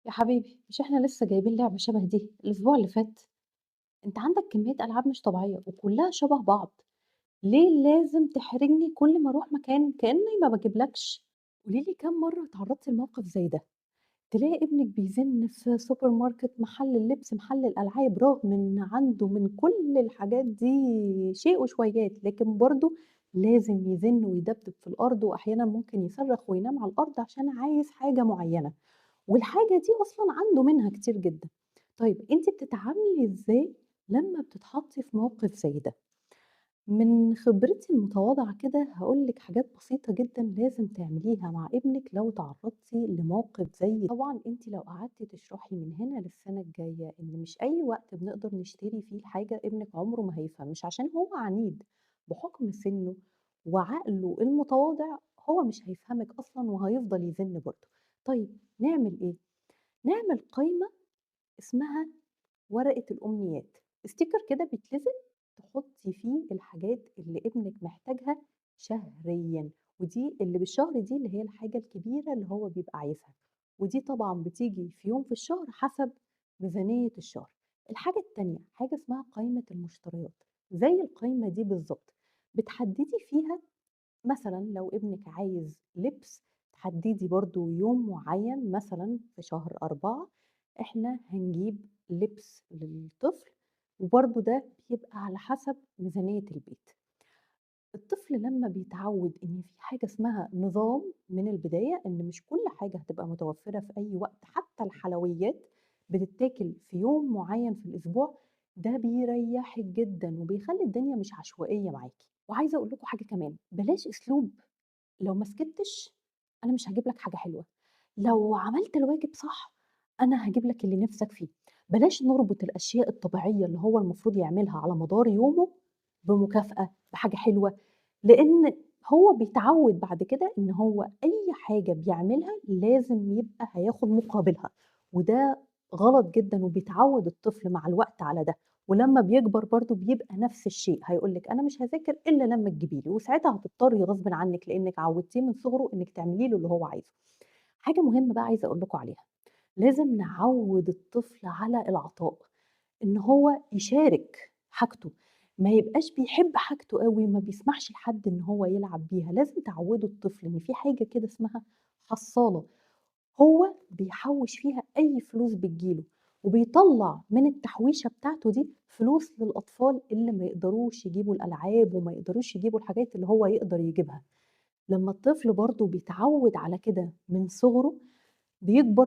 يا حبيبي مش إحنا لسه جايبين لعبة شبه دي الأسبوع اللي فات؟ أنت عندك كمية ألعاب مش طبيعية وكلها شبه بعض، ليه لازم تحرجني كل ما أروح مكان كأني ما باجيبلكش؟ قولي لي كام مرة اتعرضتِ لموقف زي ده؟ تلاقي ابنِك بيزن في سوبر ماركت، محل اللبس، محل الألعاب، رغم إن عنده من كل الحاجات دي شيء وشويات، لكن برضه لازم يزن ويدبدب في الأرض، وأحيانًا ممكن يصرخ وينام على الأرض عشان عايز حاجة معينة. والحاجة دي أصلًا عنده منها كتير جدًا. طيب أنتِ بتتعاملي إزاي لمّا بتتحطّي في موقف زي ده؟ من خبرتي المتواضعة كده هاقول لِك حاجات بسيطة جدًا لازم تعمليها مع ابنِك لو اتعرّضتِ لموقف زي ده. طبعًا أنتِ لو قعدتِ تشرحي من هنا للسنة الجاية إن مش أي وقت بنقدر نشتري فيه الحاجة، ابنِك عمره ما هيفهم، مش عشان هو عنيد، بحكم سِنّه وعقله المتواضع هو مش هيفهمِك أصلًا وهيفضل يزن برضه. طيب نعمل إيه؟ نعمل قايمة اسمها ورقة الأمنيات، sticker كده بيتلزق تحطي فيه الحاجات اللي ابنِك محتاجها شهريًا، ودي اللي بالشهر دي اللي هي الحاجة الكبيرة اللي هو بيبقى عايزها، ودي طبعًا بتيجي في يوم في الشهر حسب ميزانية الشهر. الحاجة التانية حاجة اسمها قايمة المشتريات، زي القايمة دي بالضبط، بتحددي فيها مثلًا لو ابنِك عايز لبس، تحددي برضه يوم معين مثلًا في شهر 4 إحنا هنجيب لبس للطفل، وبرضه ده بيبقى على حسب ميزانية البيت. الطفل لمّا بيتعود إن في حاجة اسمها نظام من البداية، إن مش كل حاجة هتبقى متوفرة في أي وقت، حتى الحلويات بتتاكل في يوم معين في الأسبوع، ده بيريحِك جدًا وبيخلّي الدنيا مش عشوائية معاكِ. وعايزة أقول لكم حاجة كمان، بلاش أسلوب لو ما سكتّش أنا مش هاجيب لك حاجة حلوة، لو عملت الواجب صح أنا هاجيب لك اللي نِفْسك فيه. بلاش نربط الأشياء الطبيعية اللي هو المفروض يعملها على مدار يومه بمكافأة، بحاجة حلوة، لإن هو بيتعوّد بعد كده إن هو أي حاجة بيعملها لازم يبقى هياخد مقابلها، وده غلط جدًا وبيتعوّد الطفل مع الوقت على ده، ولمّا بيكبر برضه بيبقى نفس الشيء، هيقول لِك أنا مش هاذاكر إلا لمّا تجيبي لي، وساعتها هتضطري غصبٍ عنِّك لإنِّك عوّدتيه من صغره إنِّك تعملي له اللي هو عايزه. حاجة مهمة بقى عايزة أقول لكم عليها، لازم نعوّد الطفل على العطاء، إن هو يشارك حاجته، ما يبقاش بيحب حاجته أوي وما بيسمحش لحد إن هو يلعب بيها، لازم تعوّدوا الطفل إن في حاجة كده اسمها حصّالة، هو بيحوّش فيها أي فلوس بتيجي له، وبيطلّع من التحويشة بتاعته دي فلوس للأطفال اللي ما يقدروش يجيبوا الألعاب وما يقدروش يجيبوا الحاجات اللي هو يقدر يجيبها. لمّا الطفل برضه بيتعوّد على كده من صغره، بيكبر